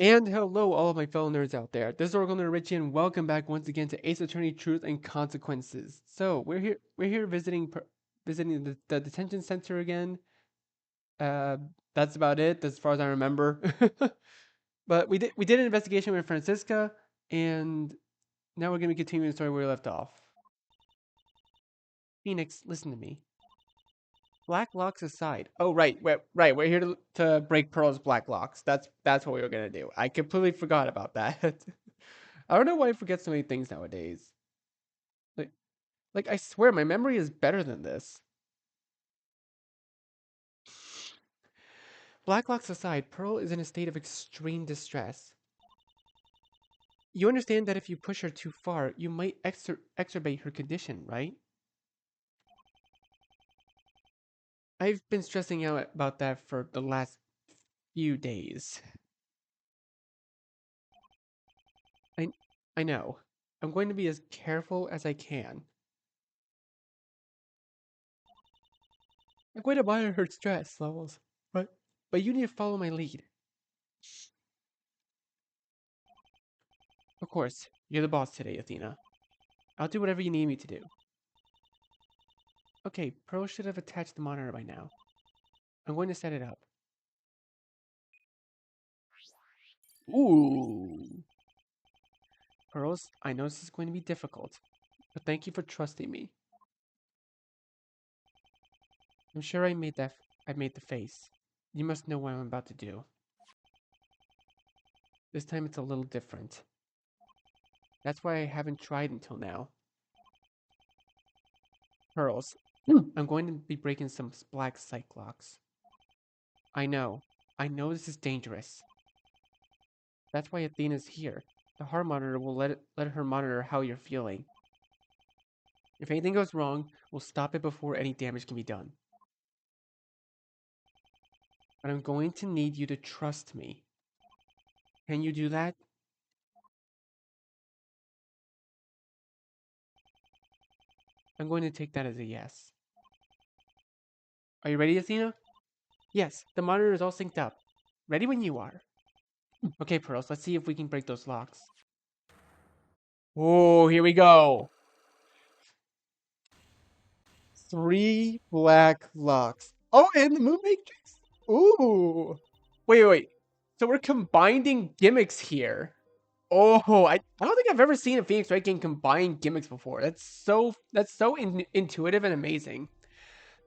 And hello, all of my fellow nerds out there. This is Oracle Nerd Richie, and welcome back once again to Ace Attorney: Truth and Consequences. So we're here visiting the detention center again. Uh, that's about it, as far as I remember. But we did an investigation with Francisca, and now we're gonna continue the story where we left off. Phoenix, listen to me. Black locks aside. Oh right. We're here to break Pearl's black locks. That's what we were gonna do. I completely forgot about that. I don't know why I forget so many things nowadays. Like, like I swear my memory is better than this. Blacklocks aside, Pearl is in a state of extreme distress. You understand that if you push her too far, you might exacerbate her condition, right? I've been stressing out about that for the last few days. I I know. I'm going to be as careful as I can. I'm going to monitor her stress levels, but you need to follow my lead. Of course, you're the boss today, Athena. I'll do whatever you need me to do. Okay, Pearl should have attached the monitor by now. I'm going to set it up. Ooh. Pearls, I know this is going to be difficult, but thank you for trusting me. I'm sure I made the face. You must know what I'm about to do. This time it's a little different. That's why I haven't tried until now. Pearls, I'm going to be breaking some black psych locks. I know. I know this is dangerous. That's why Athena's here. The heart monitor will let her monitor how you're feeling. If anything goes wrong, we'll stop it before any damage can be done. But I'm going to need you to trust me. Can you do that? I'm going to take that as a yes. Are you ready, Athena? Yes, the monitor is all synced up. Ready when you are. Okay, Pearls, let's see if we can break those locks. Oh, here we go. 3 black locks. Oh, and the Moon Matrix. Ooh. Wait. So we're combining gimmicks here. Oh, I don't think I've ever seen a Phoenix Wright game combine gimmicks before. That's so intuitive and amazing.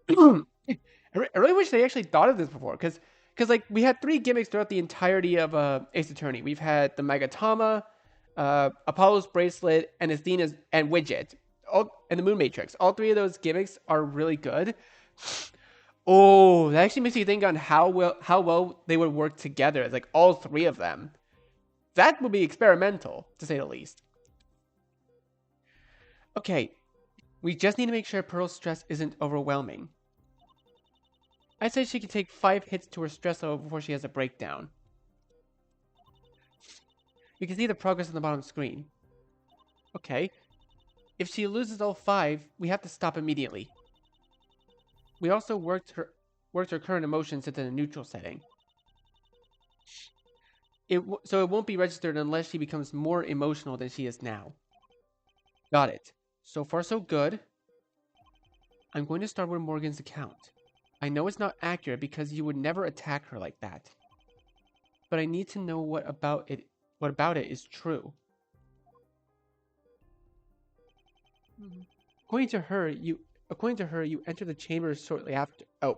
I really wish they actually thought of this before, because like we had 3 gimmicks throughout the entirety of Ace Attorney. We've had the Magatama, Apollo's bracelet, and Athena's and Widget, and the Moon Matrix. All 3 of those gimmicks are really good. Oh, that actually makes me think on how well they would work together. It's like all 3 of them. That would be experimental, to say the least. Okay, we just need to make sure Pearl's stress isn't overwhelming. I'd say she can take 5 hits to her stress level before she has a breakdown. You can see the progress on the bottom screen. Okay. If she loses all 5, we have to stop immediately. We also worked her current emotions into the neutral setting. So it won't be registered unless she becomes more emotional than she is now. Got it. So far so good. I'm going to start with Morgan's account. I know it's not accurate because you would never attack her like that. But I need to know what about it is true. According to her, you entered the chamber shortly after. Oh,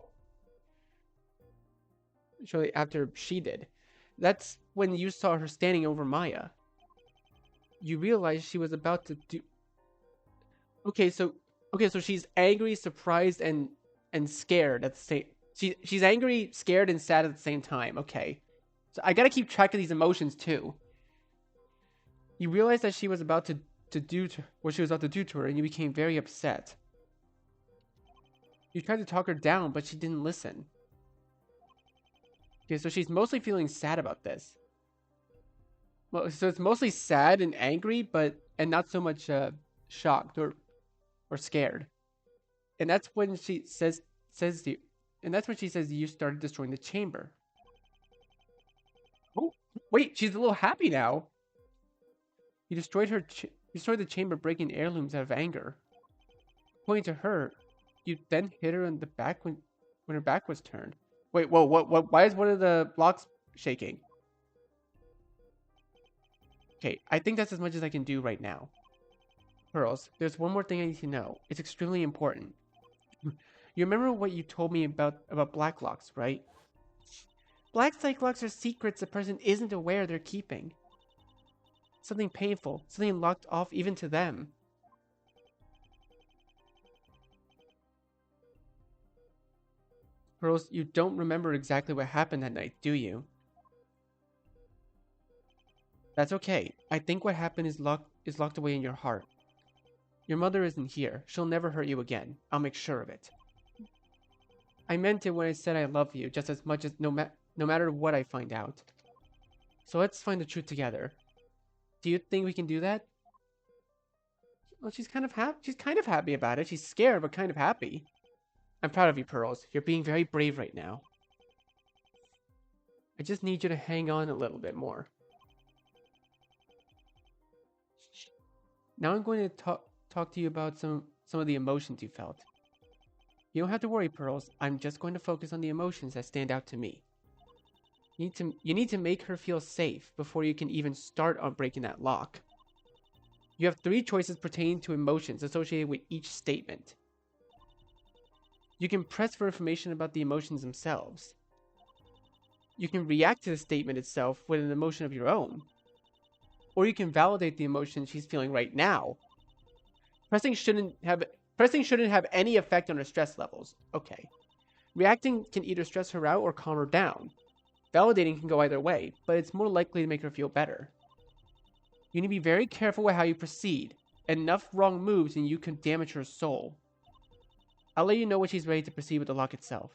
shortly after she did. That's when you saw her standing over Maya. You realized she was about to do. Okay, so she's angry, surprised, and scared at the same. She's angry, scared, and sad at the same time. Okay, so I gotta keep track of these emotions too. You realized that she was about to do to what she was about to do to her, and you became very upset. You tried to talk her down, but she didn't listen. Okay, so she's mostly feeling sad about this. Well, so it's mostly sad and angry, and not so much shocked or scared. And that's when she says and that's when she says you started destroying the chamber. Oh, Wait, she's a little happy now. You destroyed destroyed the chamber, breaking heirlooms out of anger. Pointing to her, you then hit her in the back when her back was turned. Wait, whoa, what? Why is one of the blocks shaking? Okay, I think that's as much as I can do right now. Pearls, there's one more thing I need to know. It's extremely important. You remember what you told me about black locks, right? Black psych locks are secrets a person isn't aware they're keeping. Something painful, something locked off even to them. Pearls, you don't remember exactly what happened that night, do you? That's okay. I think what happened is locked away in your heart. Your mother isn't here. She'll never hurt you again. I'll make sure of it. I meant it when I said I love you just as much as no matter what I find out. So let's find the truth together. Do you think we can do that? Well, she's kind of happy about it. She's scared but kind of happy. I'm proud of you, Pearls. You're being very brave right now. I just need you to hang on a little bit more. Now I'm going to talk to you about some of the emotions you felt. You don't have to worry, Pearls. I'm just going to focus on the emotions that stand out to me. You need to make her feel safe before you can even start on breaking that lock. You have 3 choices pertaining to emotions associated with each statement. You can press for information about the emotions themselves. You can react to the statement itself with an emotion of your own. Or you can validate the emotion she's feeling right now. Pressing shouldn't have any effect on her stress levels. Okay. Reacting can either stress her out or calm her down. Validating can go either way, but it's more likely to make her feel better. You need to be very careful with how you proceed. Enough wrong moves and you can damage her soul. I'll let you know when she's ready to proceed with the lock itself.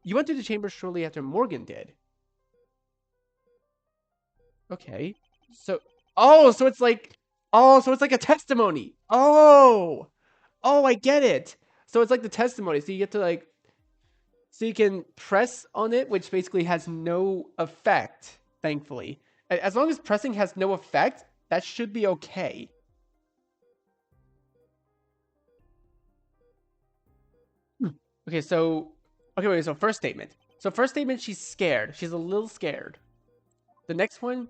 You went to the chamber shortly after Morgan did. Okay. So it's like a testimony. Oh, I get it. So it's like the testimony. So you get to so you can press on it, which basically has no effect, thankfully. As long as pressing has no effect, that should be okay. Okay, so wait, so first statement. So first statement, she's scared. She's a little scared. The next one,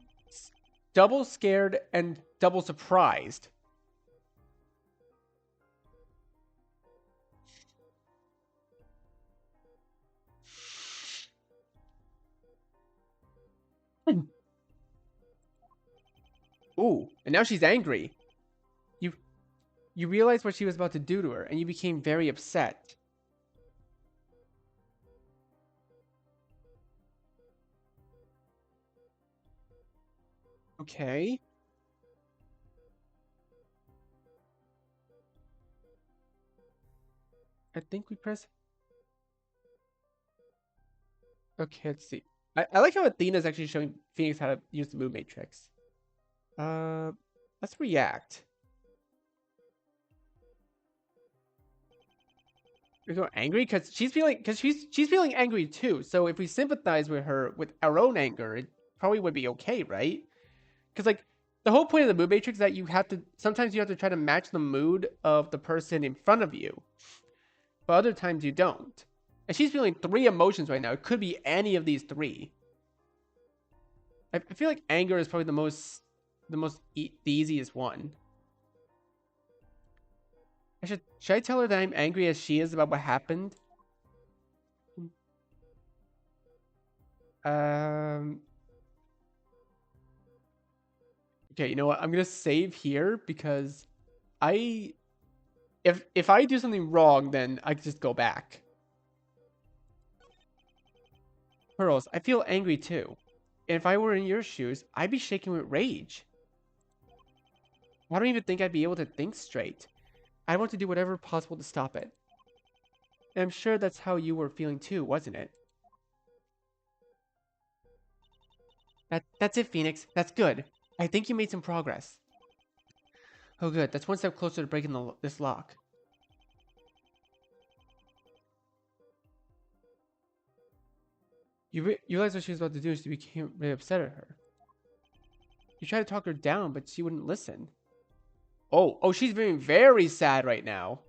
double scared and double surprised. Ooh, and now she's angry. You you realized what she was about to do to her, and you became very upset. Okay. I think we press. Okay, let's see. I like how Athena's actually showing Phoenix how to use the move matrix. Uh, let's react. You're going angry because she's feeling angry too. So if we sympathize with her with our own anger, it probably would be okay, right? Because the whole point of the mood matrix is that sometimes you have to try to match the mood of the person in front of you, but other times you don't. And she's feeling 3 emotions right now. It could be any of these 3. I feel like anger is probably the easiest one. Should I tell her that I'm angry as she is about what happened? Um. Okay, you know what? I'm gonna save here because I if I do something wrong, then I can just go back. Pearls, I feel angry too. And if I were in your shoes, I'd be shaking with rage. I don't even think I'd be able to think straight. I want to do whatever possible to stop it. And I'm sure that's how you were feeling too, wasn't it? That's it, Phoenix. That's good. I think you made some progress. Oh, good. That's one step closer to breaking this lock. You realized what she was about to do, and she became really upset at her. You tried to talk her down, but she wouldn't listen. Oh, she's being very sad right now.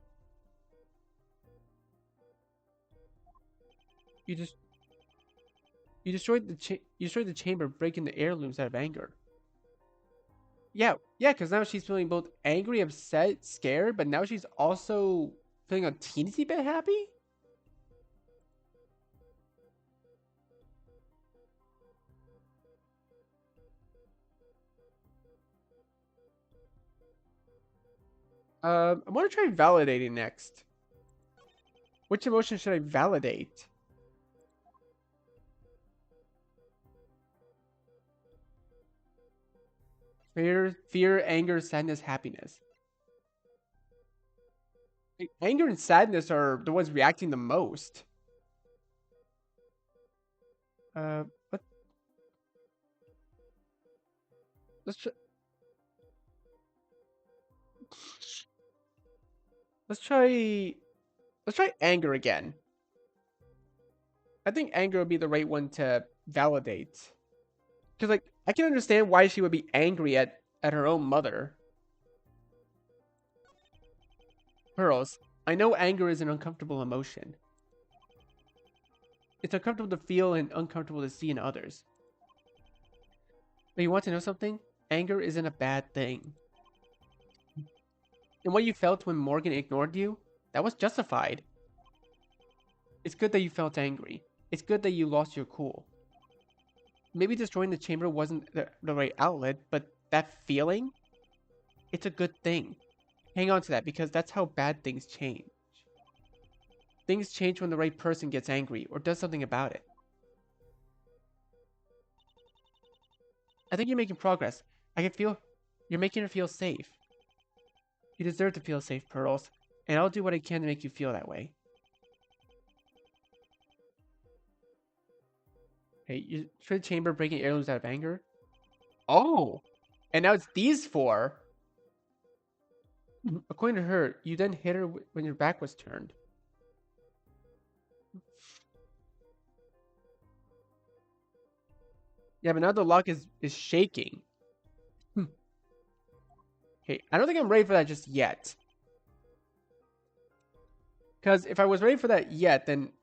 You just you destroyed the chamber, breaking the heirlooms out of anger. Yeah, because now she's feeling both angry, upset, scared, but now she's also feeling a teensy bit happy. I want to try validating next. Which emotion should I validate? Fear, anger, sadness, happiness. Like, anger and sadness are the ones reacting the most. Uh, let, let's try, let's try let's try anger again. I think anger would be the right one to validate. Because like I can understand why she would be angry at her own mother. Pearls, I know anger is an uncomfortable emotion. It's uncomfortable to feel and uncomfortable to see in others. But you want to know something? Anger isn't a bad thing. And what you felt when Morgan ignored you, that was justified. It's good that you felt angry. It's good that you lost your cool. Maybe destroying the chamber wasn't the right outlet, but that feeling, it's a good thing. Hang on to that because that's how bad things change. Things change when the right person gets angry or does something about it. I think you're making progress. I can feel you're making her feel safe. You deserve to feel safe, Pearls, and I'll do what I can to make you feel that way. Hey, you destroyed the chamber, breaking heirlooms out of anger. Oh, and now it's these four. According to her, you then hit her when your back was turned. Yeah, but now the lock is shaking. Okay, I don't think I'm ready for that just yet. Because if I was ready for that yet, then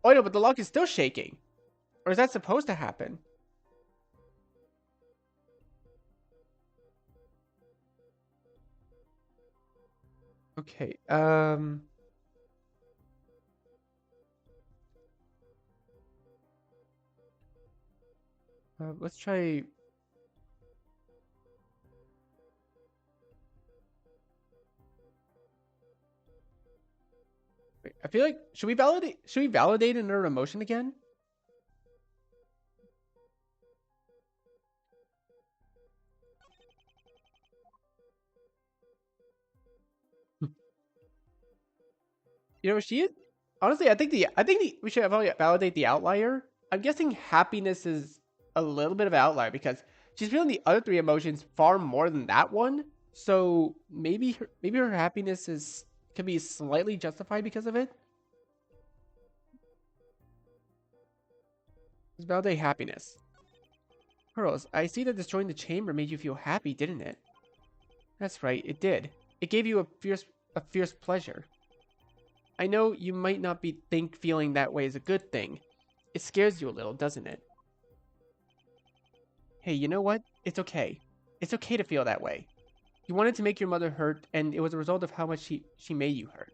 oh no, but the lock is still shaking. Or is that supposed to happen? Okay. Let's try. Wait, I feel like should we validate? Should we validate another emotion again? You know, she is honestly. We should probably validate the outlier. I'm guessing happiness is a little bit of an outlier because she's feeling the other three emotions far more than that one. So maybe her happiness is can be slightly justified because of it. Let's validate happiness. Pearls, I see that destroying the chamber made you feel happy, didn't it? That's right, it did. It gave you a fierce pleasure. I know you might not be think feeling that way is a good thing. It scares you a little, doesn't it? Hey, you know what? It's okay. It's okay to feel that way. You wanted to make your mother hurt, and it was a result of how much she made you hurt.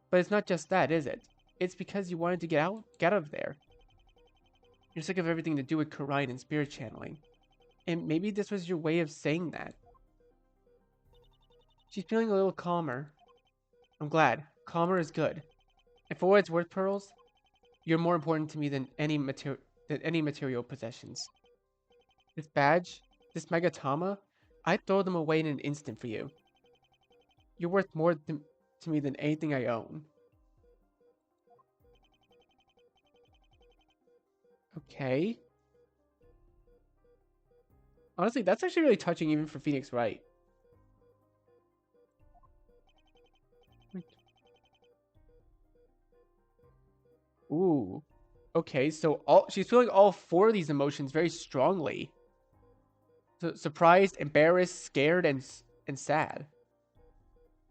But it's not just that, is it? It's because you wanted to get out of there. You're sick of everything to do with Kurine and spirit channeling. And maybe this was your way of saying that. She's feeling a little calmer. I'm glad. Calmer is good. And for what it's worth, Pearls, you're more important to me than any material possessions. This badge, this Megatama, I'd throw them away in an instant for you. You're worth more to me than anything I own. Okay. Honestly, that's actually really touching even for Phoenix Wright. Ooh. Okay, so all she's feeling all four of these emotions very strongly. So, surprised, embarrassed, scared, and sad.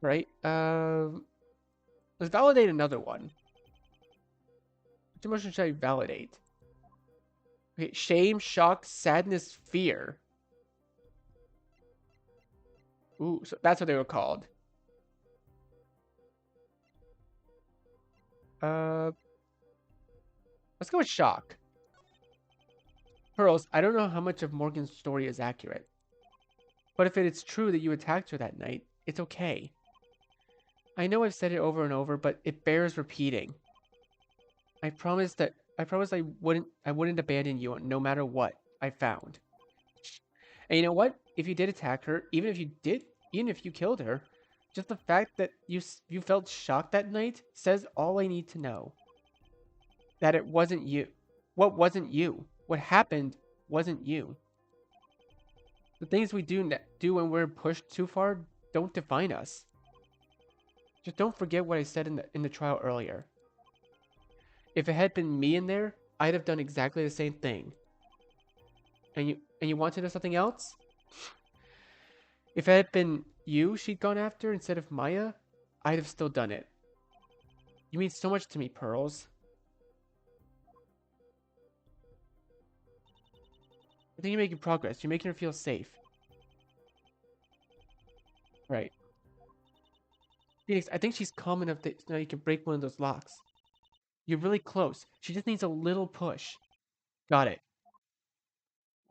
Right? Let's validate another one. Which emotion should I validate? Okay, shame, shock, sadness, fear. Ooh, so that's what they were called. Uh, let's go with shock. Pearls, I don't know how much of Morgan's story is accurate, but if it is true that you attacked her that night, it's okay. I know I've said it over and over, but it bears repeating. I promised I wouldn't abandon you no matter what I found. And you know what? If you did attack her, even if you killed her, just the fact that you felt shocked that night says all I need to know. That it wasn't you. What wasn't you? What happened wasn't you. The things we do when we're pushed too far don't define us. Just don't forget what I said in the trial earlier. If it had been me in there, I'd have done exactly the same thing. And you want to know something else? If it had been you she'd gone after instead of Maya, I'd have still done it. You mean so much to me, Pearls. I think you're making progress. You're making her feel safe. Right. Phoenix, I think she's calm enough that now you can break one of those locks. You're really close. She just needs a little push. Got it.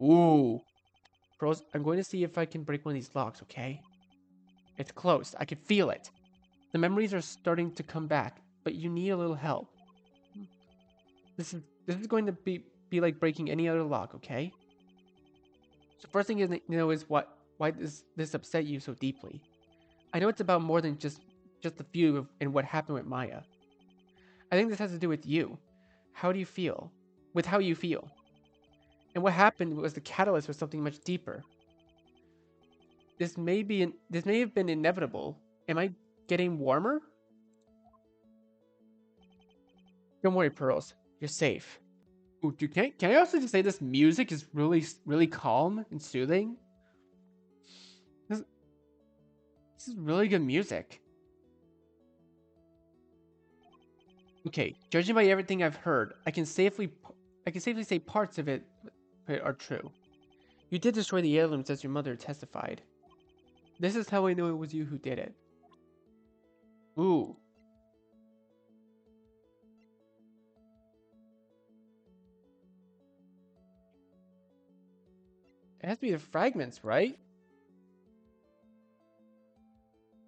Ooh. Pearls, I'm going to see if I can break one of these locks, okay? It's close. I can feel it. The memories are starting to come back, but you need a little help. This is going to be like breaking any other lock, okay? So first thing you need to know is why does this upset you so deeply? I know it's about more than just the feud and what happened with Maya. I think this has to do with you. How do you feel? With how you feel. And what happened was the catalyst for something much deeper. This may have been inevitable. Am I getting warmer? Don't worry, Pearls. You're safe. Ooh, dude, can I also just say this music is really calm and soothing? This, this is really good music. Okay, judging by everything I've heard, I can safely say parts of it are true. You did destroy the heirlooms as your mother testified. This is how I know it was you who did it. Ooh, it has to be the fragments, right?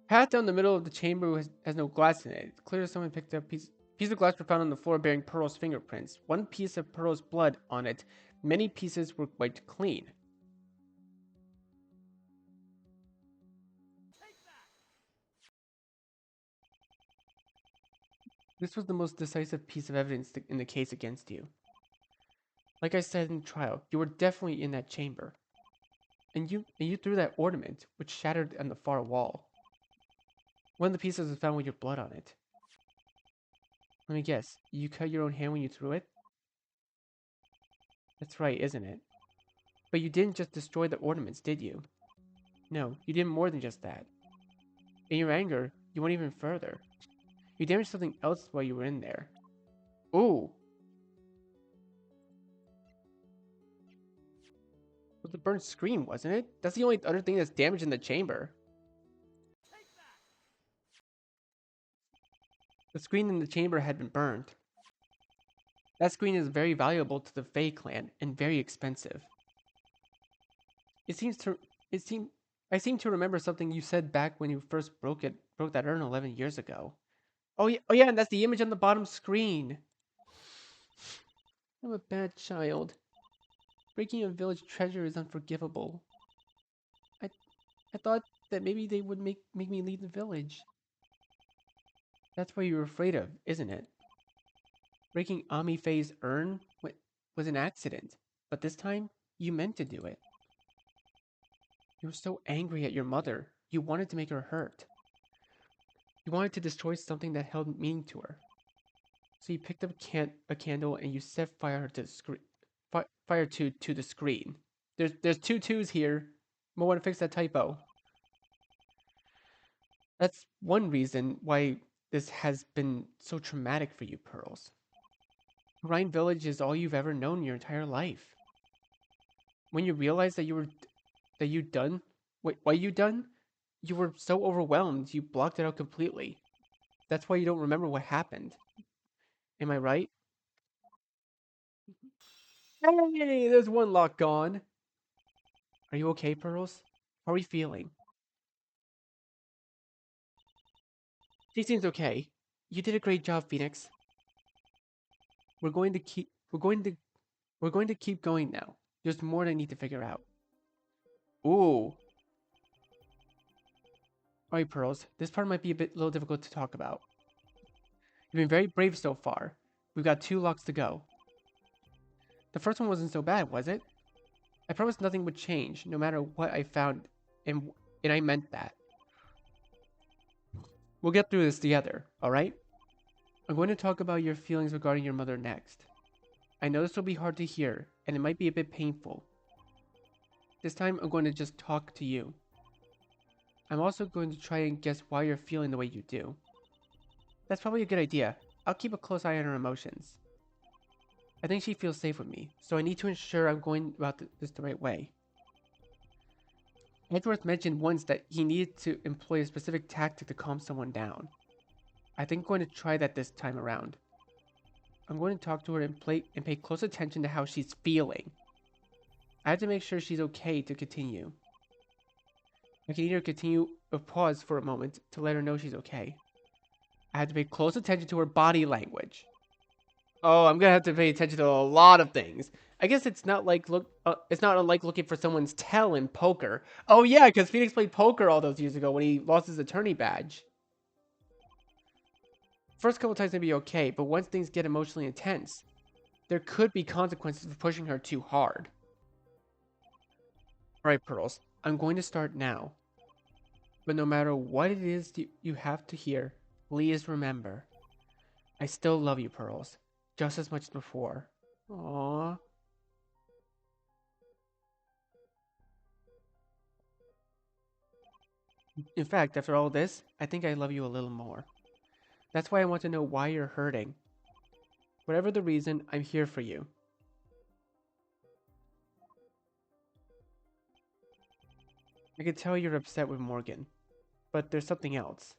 Path down the middle of the chamber has no glass in it. It's clear someone picked up piece of glass were found on the floor bearing Pearl's fingerprints. One piece of Pearl's blood on it. Many pieces were wiped clean. This was the most decisive piece of evidence in the case against you. Like I said in the trial, you were definitely in that chamber. And you threw that ornament, which shattered on the far wall. One of the pieces was found with your blood on it. Let me guess, you cut your own hand when you threw it? That's right, isn't it? But you didn't just destroy the ornaments, did you? No, you did more than just that. In your anger, you went even further. You damaged something else while you were in there. Ooh! It was the burnt screen, wasn't it? That's the only other thing that's damaged in the chamber. The screen in the chamber had been burned. That screen is very valuable to the Fae clan and very expensive. It seems to it seem I seem to remember something you said back when you first broke that urn 11 years ago. Oh yeah, and that's the image on the bottom screen. I'm a bad child. Breaking a village treasure is unforgivable. I I thought that maybe they would make me leave the village. That's what you're afraid of, isn't it? Breaking Ami Faye's urn was an accident, but this time you meant to do it. You were so angry at your mother. You wanted to make her hurt. You wanted to destroy something that held meaning to her. So you picked up a candle and you set fire to the screen. Fire to the screen. There's two twos here. I want to fix that typo. That's one reason why this has been so traumatic for you, Pearls. Rhine Village is all you've ever known your entire life. When you realized that you done what you done, you were so overwhelmed you blocked it out completely. That's why you don't remember what happened. Am I right? Hey, there's one lock gone. Are you okay, Pearls? How are you feeling? She seems okay. You did a great job, Phoenix. We're going to keep we're going to keep going now. There's more that I need to figure out. Ooh. Alright, Pearls. This part might be little difficult to talk about. You've been very brave so far. We've got 2 locks to go. The first one wasn't so bad, was it? I promised nothing would change, no matter what I found, and I meant that. We'll get through this together, alright? I'm going to talk about your feelings regarding your mother next. I know this will be hard to hear, and it might be a bit painful. This time, I'm going to just talk to you. I'm also going to try and guess why you're feeling the way you do. That's probably a good idea. I'll keep a close eye on her emotions. I think she feels safe with me, so I need to ensure I'm going about this the right way. Edgeworth mentioned once that he needed to employ a specific tactic to calm someone down. I think I'm going to try that this time around. I'm going to talk to her and pay close attention to how she's feeling. I have to make sure she's okay to continue. I can either continue or pause for a moment to let her know she's okay. I have to pay close attention to her body language. Oh, I'm gonna have to pay attention to a lot of things. I guess it's not like it's not unlike looking for someone's tail in poker. Oh yeah, because Phoenix played poker all those years ago when he lost his attorney badge. First couple times may be okay, but once things get emotionally intense, there could be consequences for pushing her too hard. Alright, Pearls, I'm going to start now. But no matter what it is you have to hear, please remember, I still love you, Pearls, just as much as before. Aww. In fact, after all this, I think I love you a little more. That's why I want to know why you're hurting. Whatever the reason, I'm here for you. I can tell you're upset with Morgan, but there's something else.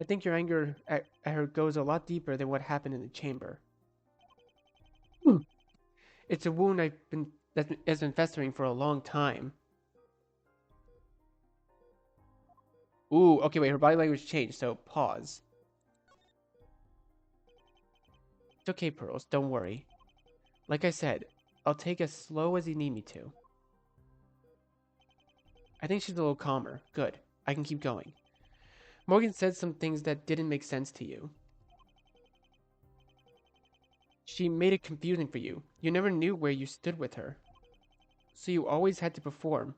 I think your anger at her goes a lot deeper than what happened in the chamber. Hmm. It's a wound that's been festering for a long time. Ooh, okay, wait, her body language changed, so pause. It's okay, Pearls, don't worry. Like I said, I'll take as slow as you need me to. I think she's a little calmer. Good. I can keep going. Morgan said some things that didn't make sense to you. She made it confusing for you. You never knew where you stood with her. So you always had to perform,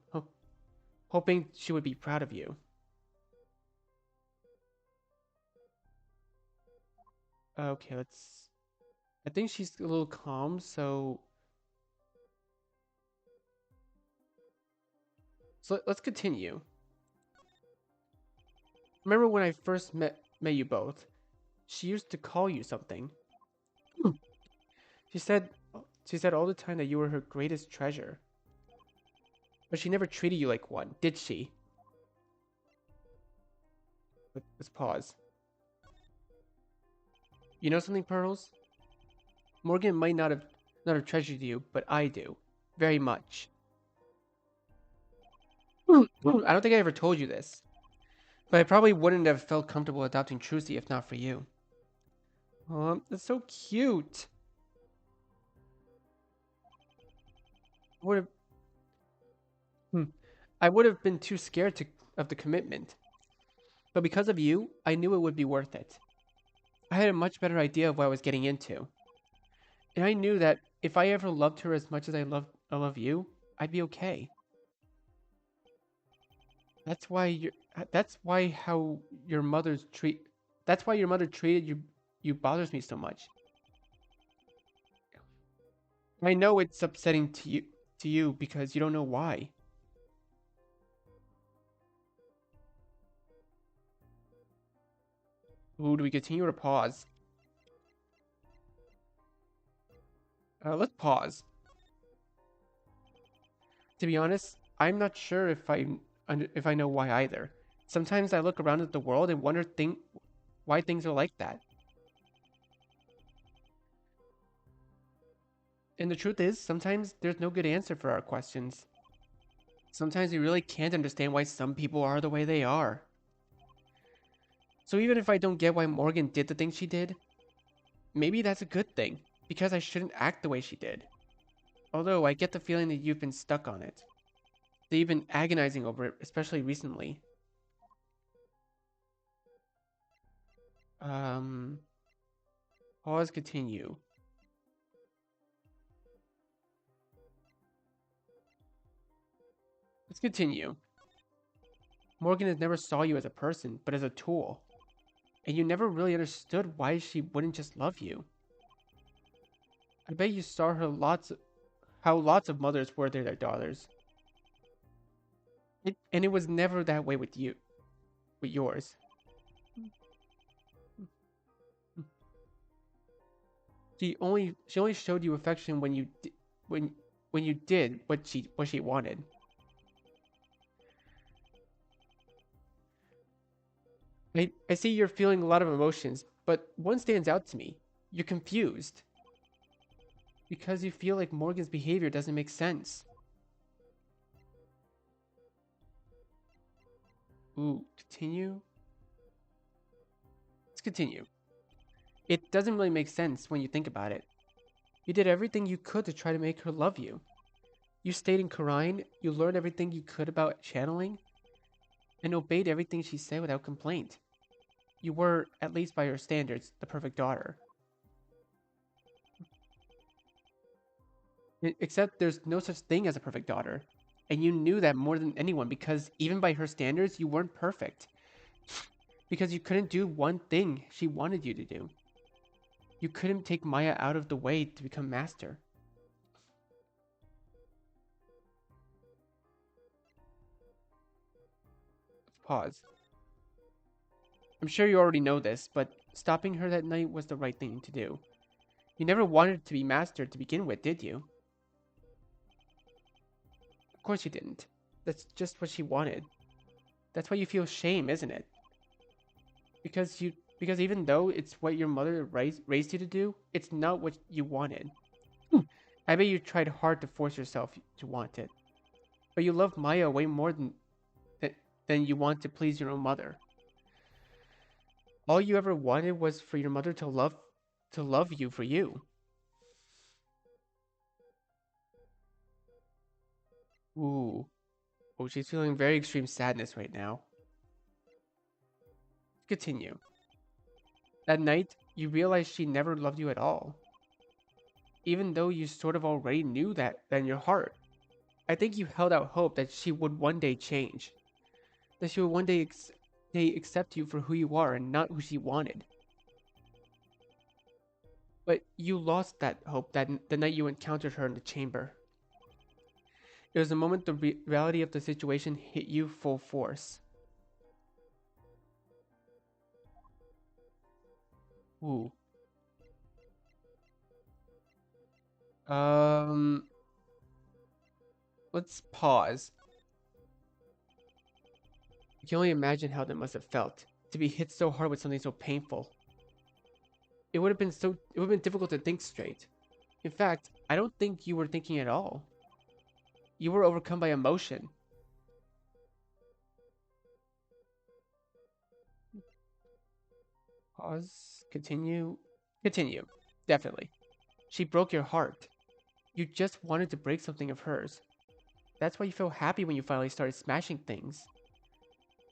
hoping she would be proud of you. Okay, let's... I think she's a little calm, so... So let's continue. Remember when I first met you both? She used to call you something. She said she said all the time that you were her greatest treasure. But she never treated you like one, did she? Let's pause. You know something, Pearls? Morgan might not have treasured you, but I do. Very much. I don't think I ever told you this. But I probably wouldn't have felt comfortable adopting Trucy if not for you. That's so cute. Would have I would have been too scared of the commitment. But because of you, I knew it would be worth it. I had a much better idea of what I was getting into. And I knew that if I ever loved her as much as I love you, I'd be okay. That's why your mother treated you bothers me so much. I know it's upsetting to you because you don't know why. Ooh, do we continue or pause? Let's pause. To be honest, I'm not sure if I know why either. Sometimes I look around at the world and wonder why things are like that. And the truth is, sometimes there's no good answer for our questions. Sometimes we really can't understand why some people are the way they are. So even if I don't get why Morgan did the things she did, maybe that's a good thing, because I shouldn't act the way she did. Although I get the feeling that you've been stuck on it. That you've been agonizing over it, especially recently. Um, Pause, continue. Let's continue. Morgan has never saw you as a person, but as a tool. And you never really understood why she wouldn't just love you. I bet you saw how lots of mothers were their daughters. And it was never that way with yours. She only showed you affection when when you did what she wanted. I see you're feeling a lot of emotions, but one stands out to me. You're confused because you feel like Morgan's behavior doesn't make sense. Ooh, continue? Let's continue. It doesn't really make sense when you think about it. You did everything you could to try to make her love you. You stayed in Khura'in, you learned everything you could about channeling, and obeyed everything she said without complaint. You were, at least by her standards, the perfect daughter. Except there's no such thing as a perfect daughter. And you knew that more than anyone because even by her standards, you weren't perfect. Because you couldn't do one thing she wanted you to do. You couldn't take Maya out of the way to become master. Let's pause. I'm sure you already know this, but stopping her that night was the right thing to do. You never wanted to be master to begin with, did you? Of course you didn't. That's just what she wanted. That's why you feel shame, isn't it? Because even though it's what your mother raised you to do, it's not what you wanted. I bet you tried hard to force yourself to want it. But you love Maya way more than you want to please your own mother. All you ever wanted was for your mother to love you for you. Ooh. Oh, she's feeling very extreme sadness right now. Continue. That night, you realized she never loved you at all. Even though you sort of already knew that in your heart. I think you held out hope that she would one day change. That she would one day accept you for who you are and not who she wanted. But you lost that hope the night you encountered her in the chamber. It was the moment the reality of the situation hit you full force. Ooh. Um, let's pause. You can only imagine how that must have felt to be hit so hard with something so painful. It would have been difficult to think straight. In fact, I don't think you were thinking at all. You were overcome by emotion. Pause. Continue. Continue. Definitely. She broke your heart. You just wanted to break something of hers. That's why you felt happy when you finally started smashing things.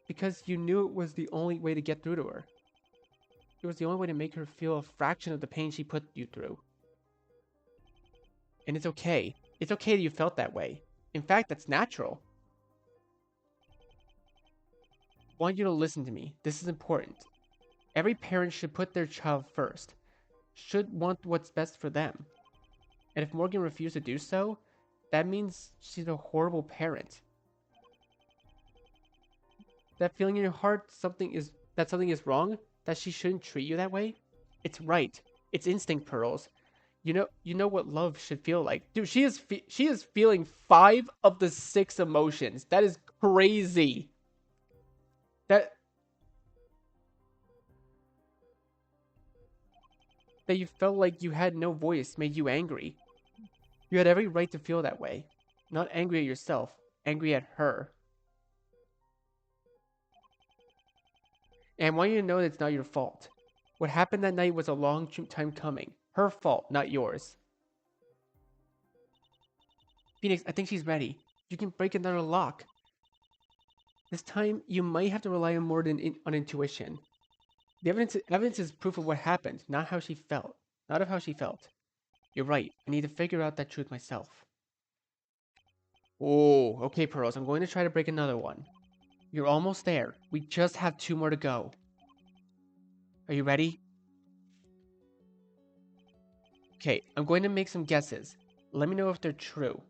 Because you knew it was the only way to get through to her. It was the only way to make her feel a fraction of the pain she put you through. And it's okay. It's okay that you felt that way. In fact, that's natural. I want you to listen to me. This is important. Every parent should put their child first, should want what's best for them. And if Morgan refused to do so, that means she's a horrible parent. That feeling in your heart something is wrong, that she shouldn't treat you that way, it's right. It's instinct, Pearls. You know what love should feel like. Dude, she is feeling 5 of the 6 emotions. That is crazy. That that you felt like you had no voice made you angry. You had every right to feel that way. Not angry at yourself, angry at her. And I want you to know that it's not your fault. What happened that night was a long time coming. Her fault, not yours. Phoenix, I think she's ready. You can break another lock. This time, you might have to rely on more than on intuition. The evidence is proof of what happened, not how she felt. Not of how she felt. You're right. I need to figure out that truth myself. Oh, okay, Pearls. I'm going to try to break another one. You're almost there. We just have 2 more to go. Are you ready? Okay, I'm going to make some guesses. Let me know if they're true.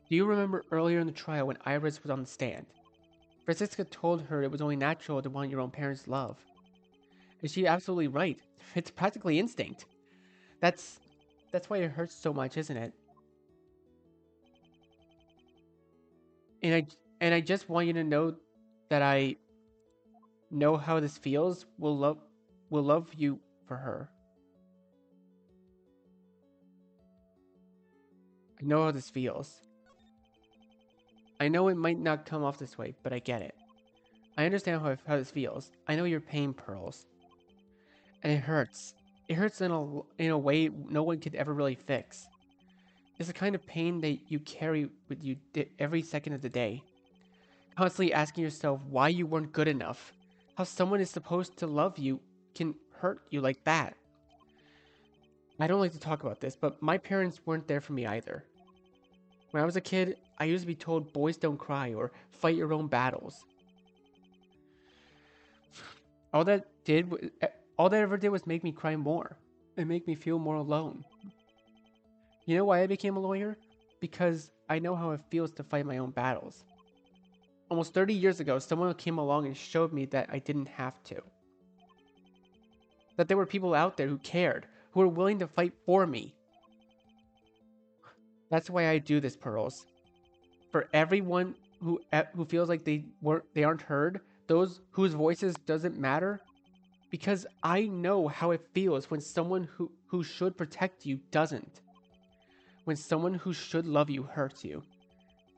Do you remember earlier in the trial when Iris was on the stand? Francisca told her it was only natural to want your own parents' love. And she's absolutely right. It's practically instinct. That's that's why it hurts so much, isn't it? And I just want you to know that I know how this feels. Will love you for her. I know how this feels. I know it might not come off this way, but I get it. I understand how this feels. I know your pain, Pearls. And it hurts. It hurts in a way no one could ever really fix. It's the kind of pain that you carry with you every second of the day. Constantly asking yourself why you weren't good enough. How someone is supposed to love you can hurt you like that. I don't like to talk about this, but my parents weren't there for me either. When I was a kid, I used to be told boys don't cry or fight your own battles. All that did, all that ever did was make me cry more and make me feel more alone. You know why I became a lawyer? Because I know how it feels to fight my own battles. Almost 30 years ago, someone came along and showed me that I didn't have to. That there were people out there who cared, who were willing to fight for me. That's why I do this, Pearls. For everyone who feels like they aren't heard, those whose voices doesn't matter, because I know how it feels when someone who should protect you doesn't. When someone who should love you hurts you.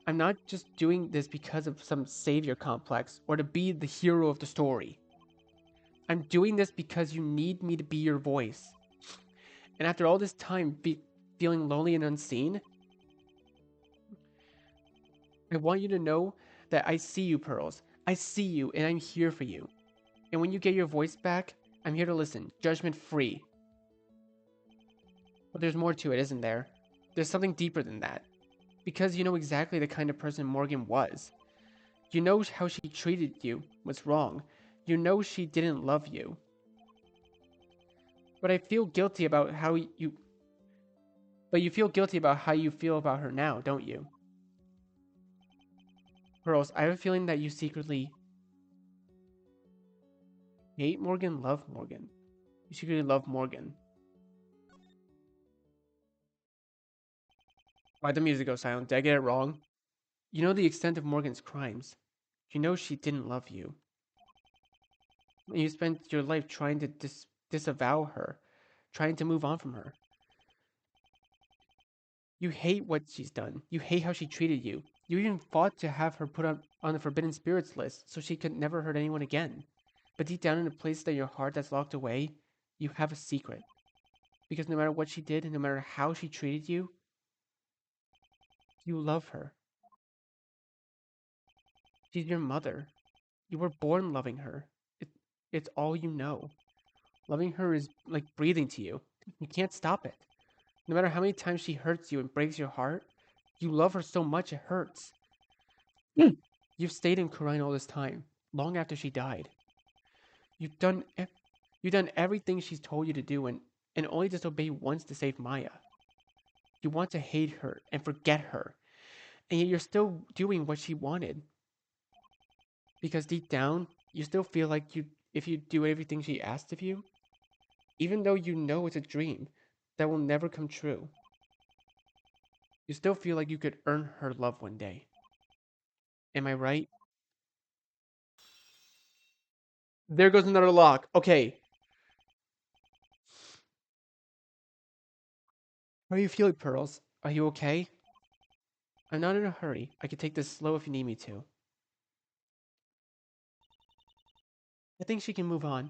I'm not just doing this because of some savior complex or to be the hero of the story. I'm doing this because you need me to be your voice. And after all this time feeling lonely and unseen, I want you to know that I see you, Pearls. I see you, and I'm here for you. And when you get your voice back, I'm here to listen, judgment free. But there's more to it, isn't there? There's something deeper than that. Because you know exactly the kind of person Morgan was. You know how she treated you was wrong. You know she didn't love you. But I feel guilty about how you... But you feel guilty about how you feel about her now, don't you? Pearls, I have a feeling that you secretly hate Morgan, love Morgan. You secretly love Morgan. Why'd the music go silent? Did I get it wrong? You know the extent of Morgan's crimes. You know she didn't love you. And you spent your life trying to disavow her, trying to move on from her. You hate what she's done. You hate how she treated you. You even fought to have her put on the Forbidden Spirits list so she could never hurt anyone again. But deep down in a place that your heart that's locked away, you have a secret. Because no matter what she did and no matter how she treated you, you love her. She's your mother. You were born loving her. It's all you know. Loving her is like breathing to you. You can't stop it. No matter how many times she hurts you and breaks your heart, you love her so much it hurts. You've stayed in Khura'in all this time, long after she died. You've done e- you've done everything she's told you to do and only disobey once to save Maya. You want to hate her and forget her, and yet you're still doing what she wanted because deep down you still feel like you if you do everything she asked of you, even though you know it's a dream that will never come true, you still feel like you could earn her love one day. Am I right? There goes another lock. Okay. How are you feeling, Pearls? Are you okay? I'm not in a hurry. I can take this slow if you need me to. I think she can move on.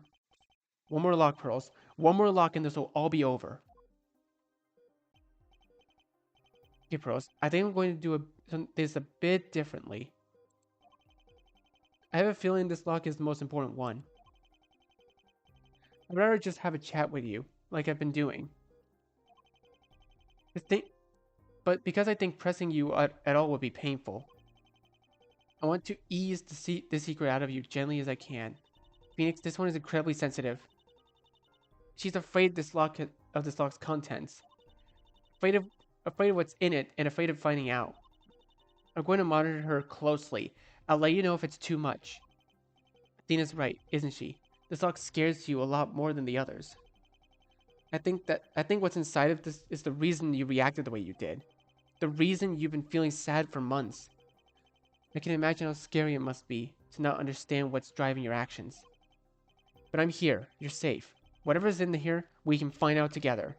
One more lock, Pearls. One more lock and this will all be over. Okay, Pearls. I think I'm going to do this a bit differently. I have a feeling this lock is the most important one. I'd rather just have a chat with you, like I've been doing. Think, but because I think pressing you at all would be painful, I want to ease the secret out of you gently as I can. Phoenix, this one is incredibly sensitive. She's afraid of this lock's contents, afraid of afraid of what's in it, and afraid of finding out. I'm going to monitor her closely. I'll let you know if it's too much. Athena's right, isn't she? This lock scares you a lot more than the others. I think what's inside of this is the reason you reacted the way you did. The reason you've been feeling sad for months. I can imagine how scary it must be to not understand what's driving your actions. But I'm here. You're safe. Whatever's in here, we can find out together.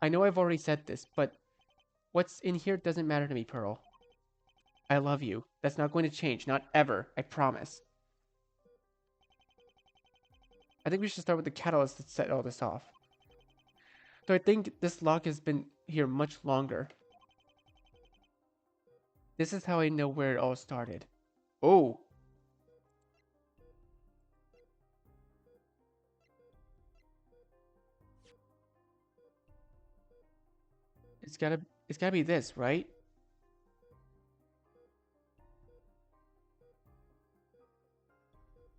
I know I've already said this, but what's in here doesn't matter to me, Pearl. I love you. That's not going to change. Not ever. I promise. I think we should start with the catalyst that set all this off. Though I think this lock has been here much longer. This is how I know where it all started. Oh, it's gotta it's gotta be this, right?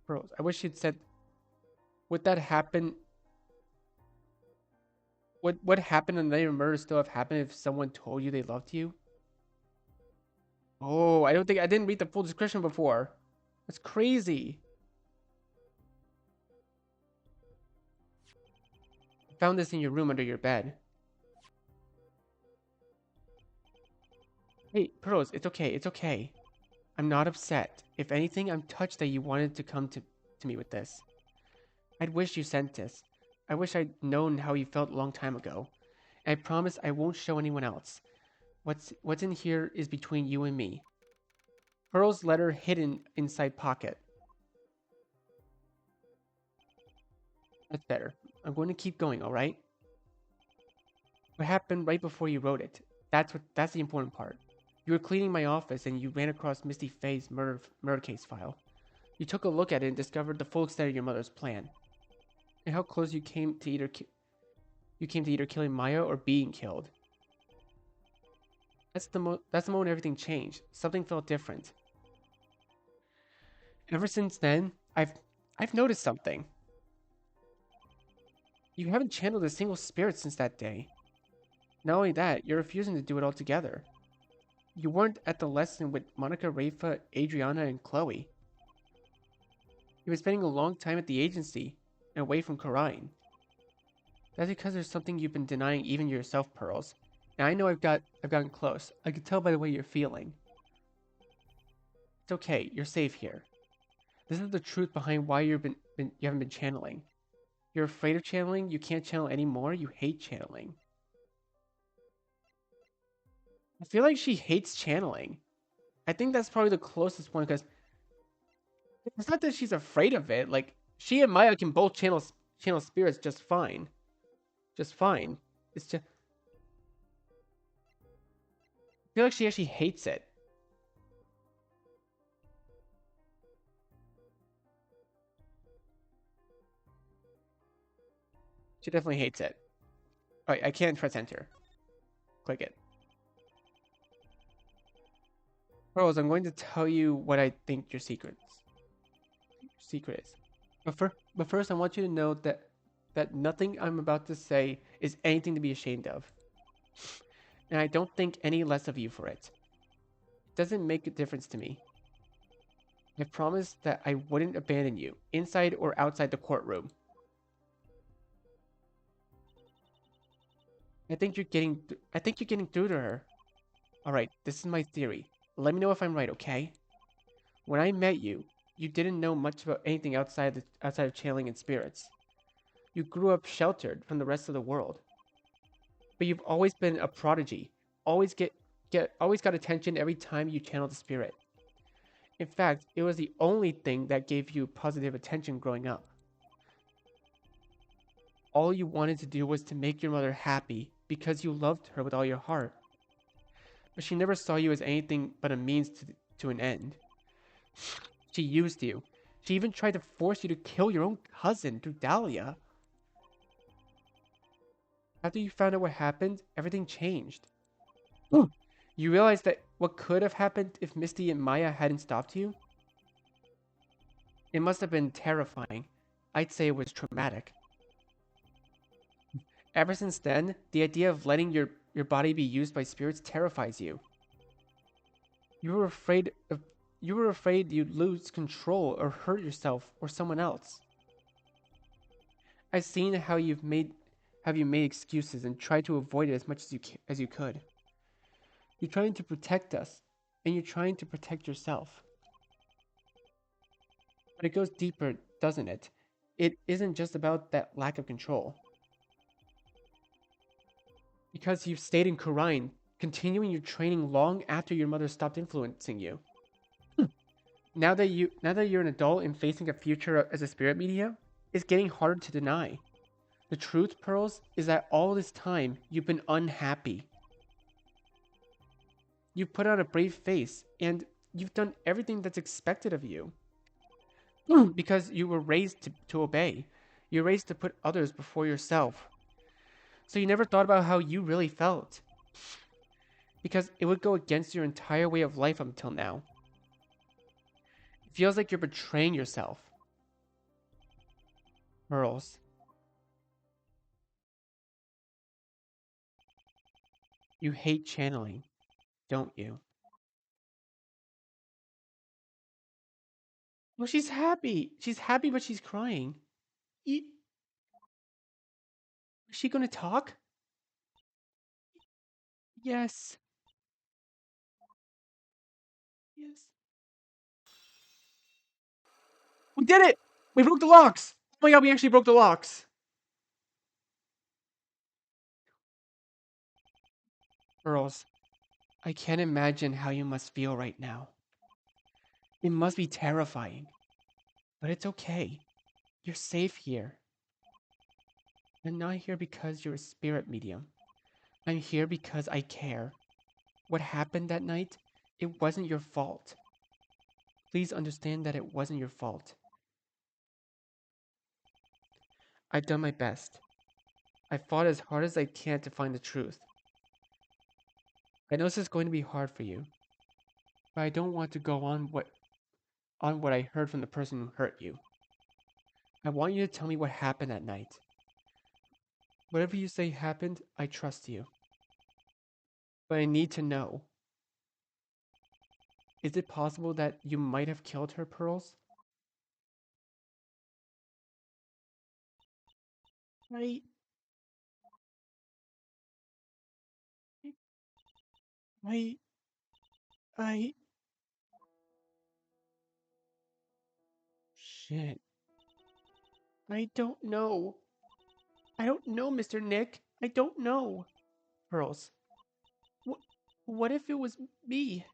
Pearls. I wish you'd said would that happen would what happened in the night of murder still have happened if someone told you they loved you? Oh, I didn't read the full description before. That's crazy. I found this in your room under your bed. Hey, Pearls, it's okay, it's okay. I'm not upset. If anything, I'm touched that you wanted to come to me with this. I'd wish you sent this. I wish I'd known how you felt a long time ago. And I promise I won't show anyone else. What's in here is between you and me. Pearl's letter hidden inside pocket. That's better. I'm going to keep going, alright? What happened right before you wrote it? That's the important part. You were cleaning my office and you ran across Misty Faye's murder case file. You took a look at it and discovered the full extent of your mother's plan. And how close you came to either killing Maya or being killed. That's the moment everything changed. Something felt different. Ever since then, I've noticed something. You haven't channeled a single spirit since that day. Not only that, you're refusing to do it altogether. You weren't at the lesson with Monica, Rafa, Adriana, and Chloe. You've been spending a long time at the agency and away from Karine. That's because there's something you've been denying even yourself, Pearls. And I know I've gotten close. I can tell by the way you're feeling. It's okay, you're safe here. This is the truth behind why you haven't been channeling. You're afraid of channeling, you can't channel anymore, you hate channeling. I feel like she hates channeling. I think that's probably the closest one because it's not that she's afraid of it. Like she and Maya can both channel spirits just fine, just fine. It's just I feel like she actually hates it. She definitely hates it. All right, I can't press enter. Click it. Rose, I'm going to tell you what I think your secret is. But first, I want you to know that nothing I'm about to say is anything to be ashamed of, and I don't think any less of you for it. It doesn't make a difference to me. I promised that I wouldn't abandon you, inside or outside the courtroom. I think you're getting through to her. All right, this is my theory. Let me know if I'm right, okay? When I met you, you didn't know much about anything outside of channeling and spirits. You grew up sheltered from the rest of the world, but you've always been a prodigy. Always got attention every time you channeled the spirit. In fact, it was the only thing that gave you positive attention growing up. All you wanted to do was to make your mother happy because you loved her with all your heart. But she never saw you as anything but a means to an end. She used you. She even tried to force you to kill your own cousin through Dahlia. After you found out what happened, everything changed. Ooh. You realized that what could have happened if Misty and Maya hadn't stopped you? It must have been terrifying. I'd say it was traumatic. Ever since then, the idea of letting your body be used by spirits terrifies you. You were afraid of you were afraid you'd lose control or hurt yourself or someone else. I've seen how you made excuses and tried to avoid it as much as you could. You're trying to protect us, and you're trying to protect yourself. But it goes deeper, doesn't it? It isn't just about that lack of control. Because you've stayed in Kurine, continuing your training long after your mother stopped influencing you. Now that you're an adult and facing a future as a spirit medium, it's getting harder to deny. The truth, Pearls, is that all this time you've been unhappy. You've put on a brave face, and you've done everything that's expected of you. Because you were raised to obey. You're raised to put others before yourself. So you never thought about how you really felt. Because it would go against your entire way of life until now. It feels like you're betraying yourself. Pearls, you hate channeling, don't you? Well, she's happy. She's happy, but she's crying. Is she gonna talk? Yes. Yes. We did it! We broke the locks! Oh my god, we actually broke the locks! Girls, I can't imagine how you must feel right now. It must be terrifying. But it's okay. You're safe here. I'm not here because you're a spirit medium. I'm here because I care. What happened that night, it wasn't your fault. Please understand that it wasn't your fault. I've done my best. I fought as hard as I can to find the truth. I know this is going to be hard for you, but I don't want to go on what I heard from the person who hurt you. I want you to tell me what happened that night. Whatever you say happened, I trust you. But I need to know. Is it possible that you might have killed her, Pearls? I... I... I... Shit. I don't know. I don't know, Mr. Nick. I don't know. Pearls. What, what if it was me?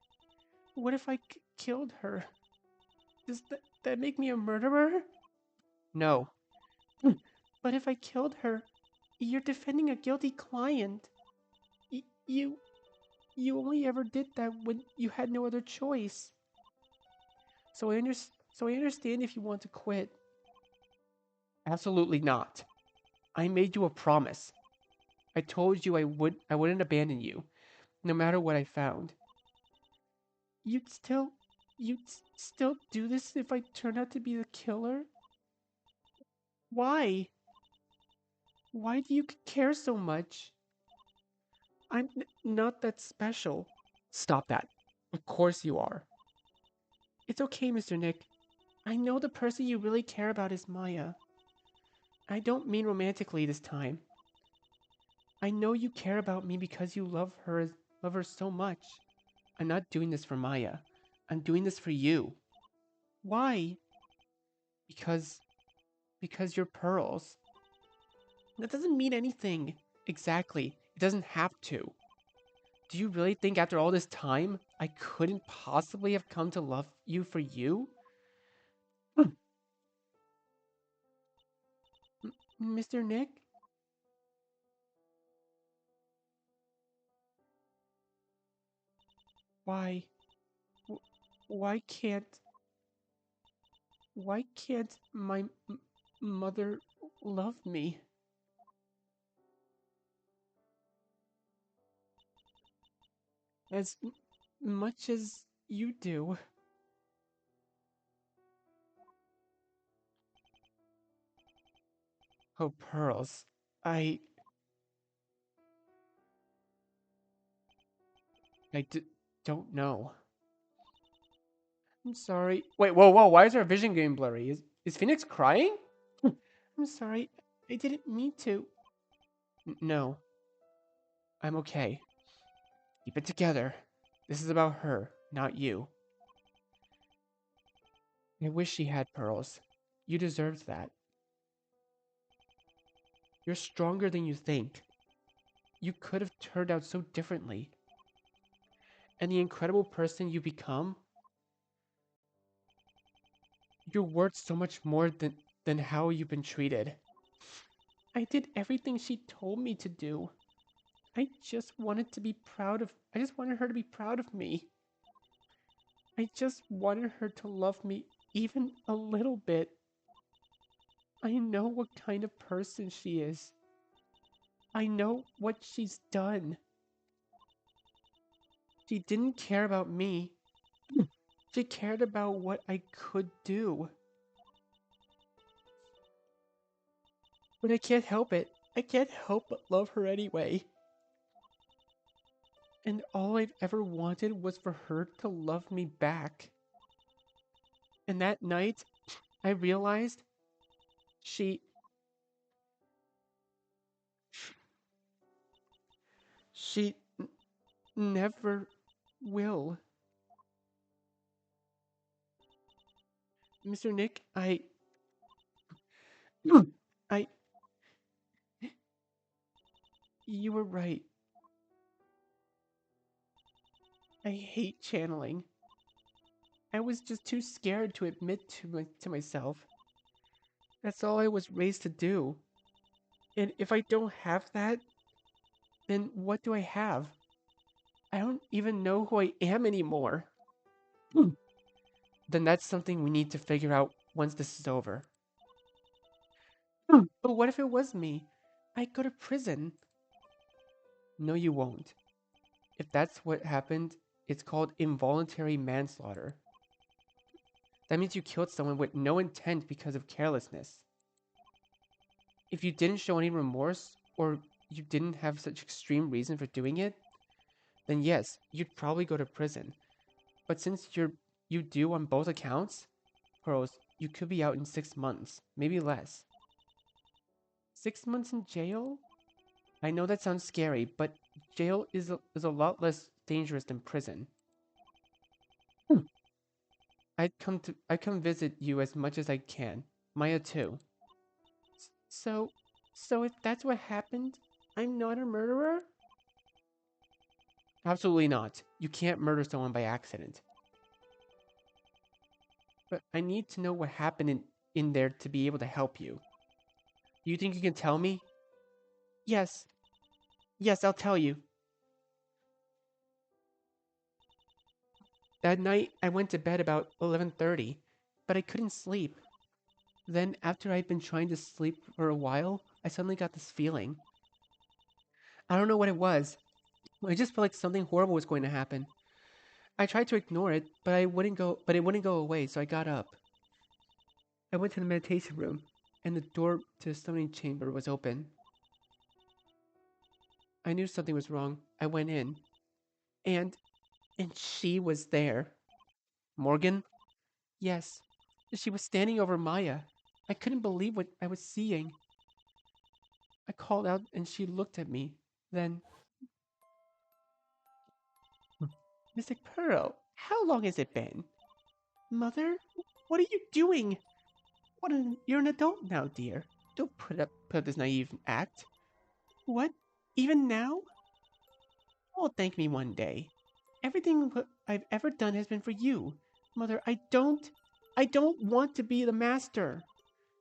What if I killed her? Does that make me a murderer? No. But if I killed her, you're defending a guilty client. Y- you... You only ever did that when you had no other choice. So I understand if you want to quit. Absolutely not. I made you a promise. I told you I wouldn't abandon you, no matter what I found. You'd still do this if I turned out to be the killer? Why? Why do you care so much? Not that special. Stop that. Of course you are. It's okay, Mr. Nick. I know the person you really care about is Maya. I don't mean romantically this time. I know you care about me because you love her so much. I'm not doing this for Maya. I'm doing this for you. Why? Because you're pearls. That doesn't mean anything. Exactly. It doesn't have to. Do you really think after all this time, I couldn't possibly have come to love you for you? Mr. Nick? Why? Why can't my mother love me as much as you do? Oh, pearls. I I d- don't know. I'm sorry. Wait, whoa. Why is our vision getting blurry? Is Phoenix crying? I'm sorry. I didn't mean to. No, I'm okay. Keep it together. This is about her, not you. I wish she had pearls. You deserved that. You're stronger than you think. You could have turned out so differently. And the incredible person you become, you're worth so much more than how you've been treated. I did everything she told me to do. I just wanted her to be proud of me. I just wanted her to love me even a little bit. I know what kind of person she is. I know what she's done. She didn't care about me. She cared about what I could do. But I can't help it. I can't help but love her anyway. And all I've ever wanted was for her to love me back. And that night, I realized she she never will. Mr. Nick, I you were right. I hate channeling. I was just too scared to admit to myself. That's all I was raised to do. And if I don't have that, then what do I have? I don't even know who I am anymore. Then that's something we need to figure out once this is over. But what if it was me? I'd go to prison. No, you won't. If that's what happened, it's called involuntary manslaughter. That means you killed someone with no intent because of carelessness. If you didn't show any remorse, or you didn't have such extreme reason for doing it, then yes, you'd probably go to prison. But since you do on both accounts, Pearls, you could be out in 6 months, maybe less. 6 months in jail? I know that sounds scary, but jail is a lot less dangerous than prison. I'd come visit you as much as I can. Maya too. So so if that's what happened, I'm not a murderer? Absolutely not. You can't murder someone by accident. But I need to know what happened in there to be able to help you. Do you think you can tell me? Yes. Yes, I'll tell you. That night, I went to bed about 11:30, but I couldn't sleep. Then, after I'd been trying to sleep for a while, I suddenly got this feeling. I don't know what it was. I just felt like something horrible was going to happen. I tried to ignore it, but it wouldn't go away, so I got up. I went to the meditation room. and the door to the summoning chamber was open. I knew something was wrong. I went in, and she was there. Morgan? Yes. She was standing over Maya. I couldn't believe what I was seeing. I called out and she looked at me. Then, Mystic Pearl, how long has it been? Mother? What are you doing? You're an adult now, dear. Don't put up this naive act. What? Even now? Oh, thank me one day. Everything I've ever done has been for you. Mother, I don't want to be the master.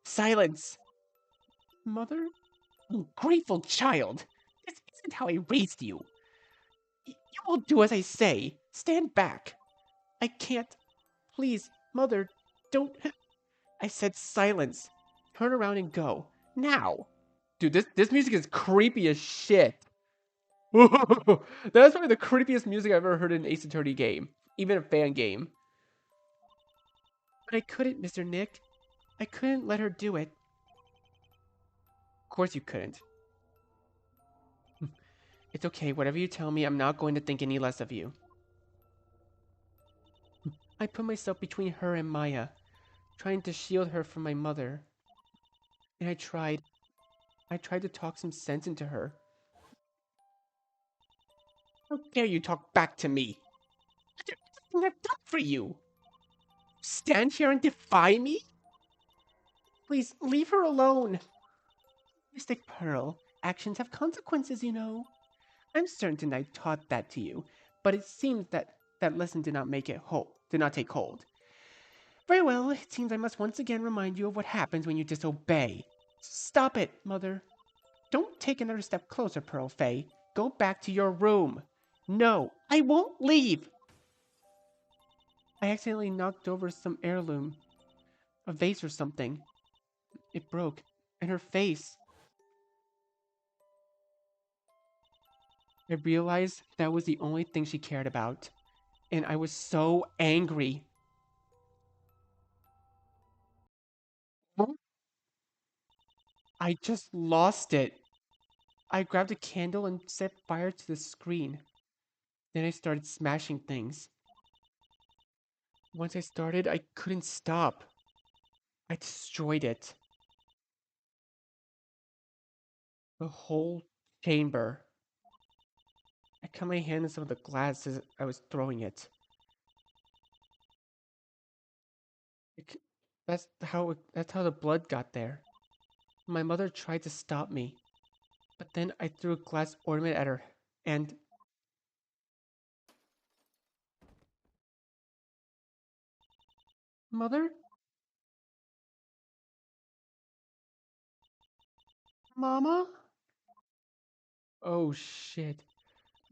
Silence! Mother? Ungrateful child! This isn't how I raised you. You will do as I say. Stand back. I can't. Please, Mother, don't. I said silence. Turn around and go. Now. Dude, this music is creepy as shit. That's probably the creepiest music I've ever heard in an Ace Attorney game. Even a fan game. But I couldn't, Mr. Nick. I couldn't let her do it. Of course you couldn't. It's okay, whatever you tell me, I'm not going to think any less of you. I put myself between her and Maya, trying to shield her from my mother. And I tried to talk some sense into her. How dare you talk back to me? After everything I've done for you! Stand here and defy me? Please, leave her alone. Mystic Pearl, actions have consequences, you know. I'm certain I taught that to you, but it seems that that lesson did not take hold. Very well, it seems I must once again remind you of what happens when you disobey. Stop it, Mother. Don't take another step closer, Pearl Fay. Go back to your room. No, I won't leave. I accidentally knocked over some heirloom, a vase or something. It broke, and her face. I realized that was the only thing she cared about, and I was so angry. I just lost it. I grabbed a candle and set fire to the screen. Then I started smashing things. Once I started, I couldn't stop. I destroyed it. The whole chamber. I cut my hand in some of the glass as I was throwing it. That's how the blood got there. My mother tried to stop me, but then I threw a glass ornament at her, and Mother? Mama? Oh shit.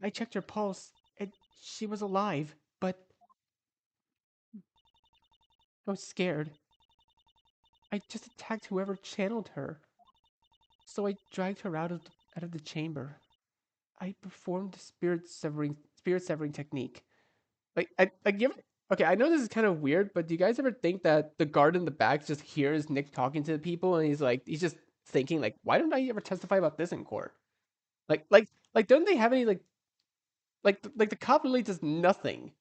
I checked her pulse, and she was alive, but I was scared. I just attacked whoever channeled her. So I dragged her out of the chamber. I performed the spirit severing technique. I give. Okay, I know this is kind of weird, but do you guys ever think that the guard in the back just hears Nick talking to the people and he's just thinking like, why don't I ever testify about this in court? Like, don't they have any like the cop really does nothing.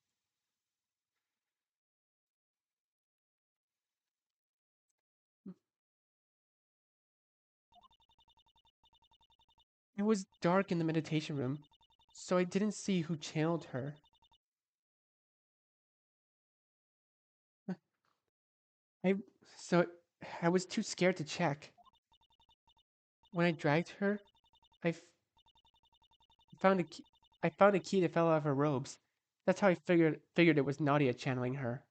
It was dark in the meditation room, so I didn't see who channeled her. I so I was too scared to check. When I dragged her, I found a key. I found a key that fell out of her robes. That's how I figured it was Nadia channeling her.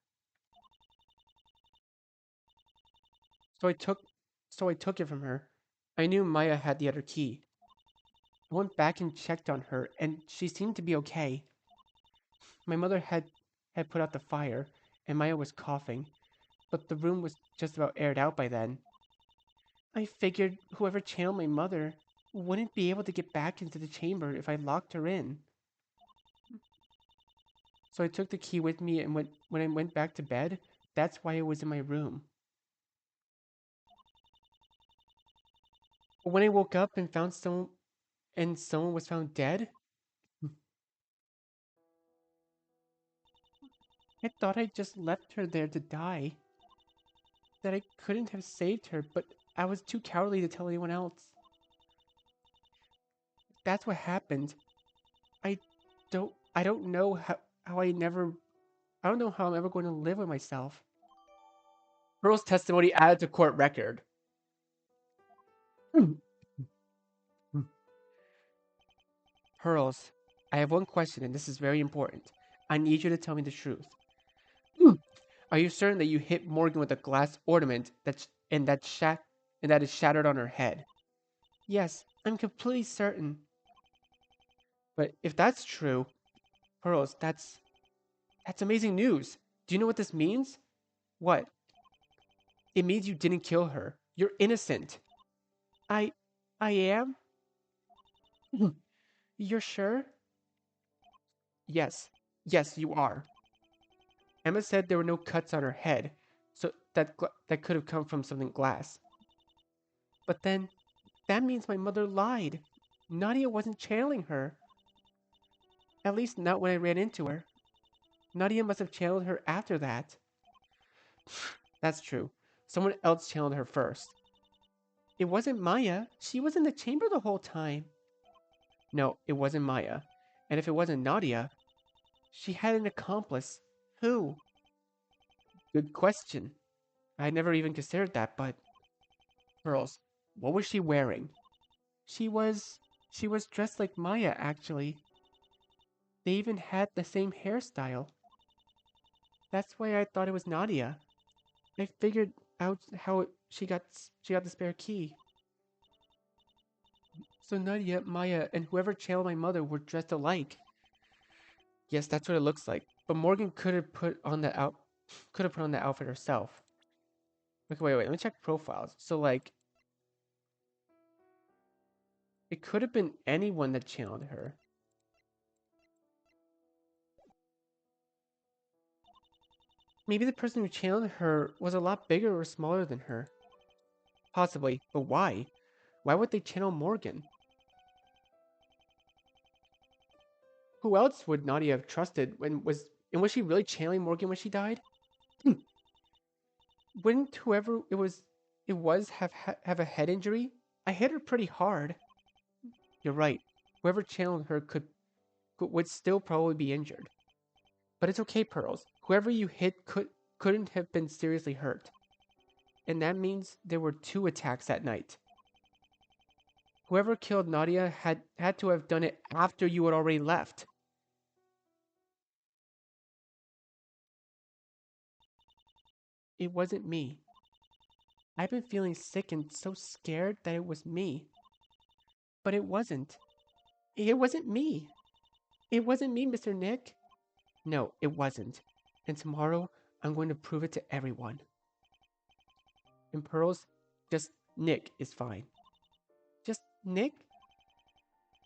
So I took so I took it from her. I knew Maya had the other key. I went back and checked on her, and she seemed to be okay. My mother had put out the fire, and Maya was coughing, but the room was just about aired out by then. I figured whoever channeled my mother wouldn't be able to get back into the chamber if I locked her in. So I took the key with me, and when I went back to bed, that's why it was in my room. When I woke up and someone was found dead, I thought I just left her there to die. That I couldn't have saved her, but I was too cowardly to tell anyone else. That's what happened. I I don't know how I don't know how I'm ever going to live with myself. Pearl's testimony added to court record. Pearls, I have one question and this is very important. I need you to tell me the truth. Are you certain that you hit Morgan with a glass ornament and that is shattered on her head? Yes, I'm completely certain. But if that's true, Pearls, that's amazing news. Do you know what this means? What? It means you didn't kill her. You're innocent. I I am? You're sure? Yes. Yes, you are. Emma said there were no cuts on her head, so that could have come from something glass. But then that means my mother lied. Nadia wasn't channeling her. At least not when I ran into her. Nadia must have channeled her after that. That's true. Someone else channeled her first. It wasn't Maya. She was in the chamber the whole time. No, it wasn't Maya. And if it wasn't Nadia, she had an accomplice. Who? Good question. I never even considered that, but Pearls, what was she wearing? She was she was dressed like Maya actually. They even had the same hairstyle. That's why I thought it was Nadia. I figured out she got the spare key. So Nadia, Maya, and whoever channeled my mother were dressed alike. Yes, that's what it looks like. But Morgan could have put on the outfit herself. Okay, wait, let me check profiles. So like it could have been anyone that channeled her. Maybe the person who channeled her was a lot bigger or smaller than her. Possibly, but why? Why would they channel Morgan? Who else would Nadia have trusted and was she really channeling Morgan when she died? Wouldn't whoever it was have a head injury? I hit her pretty hard. You're right. Whoever channeled her would still probably be injured. But it's okay, Pearls. Whoever you hit couldn't have been seriously hurt. And that means there were two attacks that night. Whoever killed Nadia had to have done it after you had already left. It wasn't me. I've been feeling sick and so scared that it was me. But it wasn't. It wasn't me. It wasn't me, Mr. Nick. No, it wasn't. And tomorrow, I'm going to prove it to everyone. And Pearls, just Nick is fine. Just Nick?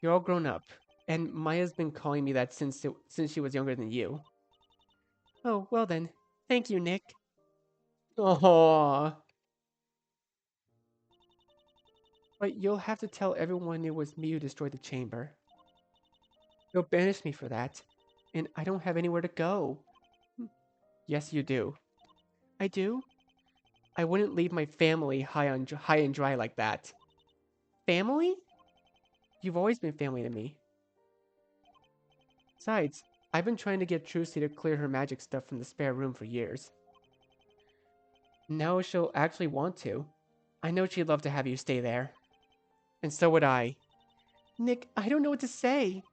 You're all grown up. And Maya's been calling me that since she was younger than you. Oh, well then. Thank you, Nick. Aww. But you'll have to tell everyone it was me who destroyed the chamber. They'll banish me for that. And I don't have anywhere to go. Yes, you do. I do? I wouldn't leave my family high and dry like that. Family? You've always been family to me. Besides, I've been trying to get Trucy to clear her magic stuff from the spare room for years. Now she'll actually want to. I know she'd love to have you stay there. And so would I. Nick, I don't know what to say.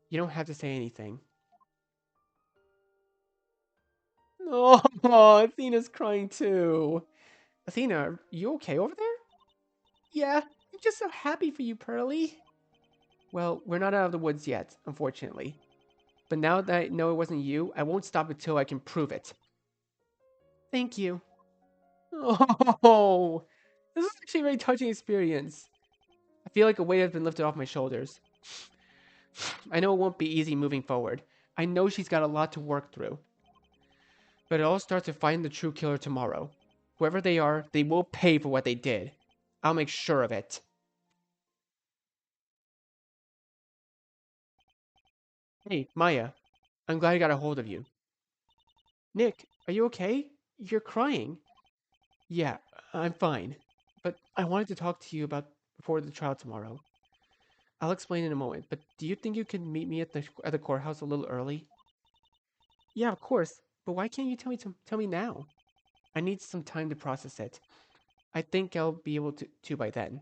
You don't have to say anything. Oh, Athena's crying too. Athena, are you okay over there? Yeah, I'm just so happy for you, Pearly. Well, we're not out of the woods yet, unfortunately. But now that I know it wasn't you, I won't stop until I can prove it. Thank you. Oh, this is actually a very touching experience. I feel like a weight has been lifted off my shoulders. I know it won't be easy moving forward. I know she's got a lot to work through. But it all starts with finding the true killer tomorrow. Whoever they are, they will pay for what they did. I'll make sure of it. Hey, Maya. I'm glad I got a hold of you. Nick, are you okay? You're crying. Yeah, I'm fine. But I wanted to talk to you about before the trial tomorrow. I'll explain in a moment, but do you think you can meet me at the courthouse a little early? Yeah, of course. But why can't you tell me now? I need some time to process it. I think I'll be able to by then.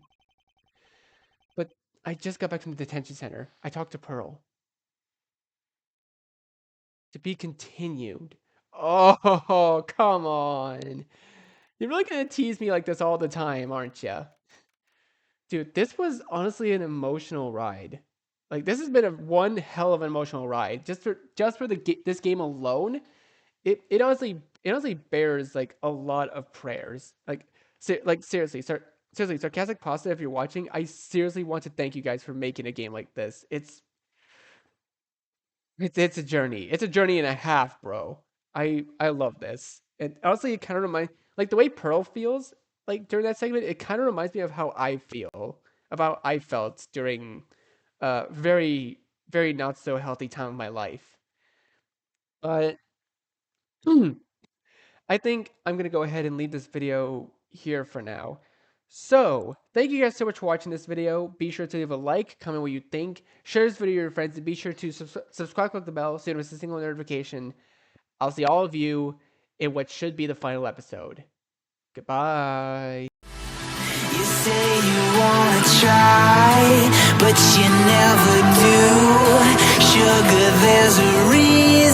But I just got back from the detention center. I talked to Pearl. To be continued. Oh, come on. You're really gonna tease me like this all the time, aren't you? Dude, this was honestly an emotional ride. Like this has been a one hell of an emotional ride. Just for this game alone, it honestly bears like a lot of prayers. Like seriously, seriously, sarcastic pasta. If you're watching, I seriously want to thank you guys for making a game like this. It's a journey. It's a journey and a half, bro. I love this. And honestly, it kind of reminds like the way Pearl feels like during that segment. It kind of reminds me of how I feel about I felt during very very not so healthy time of my life. But I think I'm gonna go ahead and leave this video here for now. So, thank you guys so much for watching this video. Be sure to leave a like, comment what you think, share this video with your friends, and be sure to subscribe, click the bell so you don't miss a single notification. I'll see all of you in what should be the final episode. Goodbye. You say you wanna try, but you never do. Sugar, there's a reason.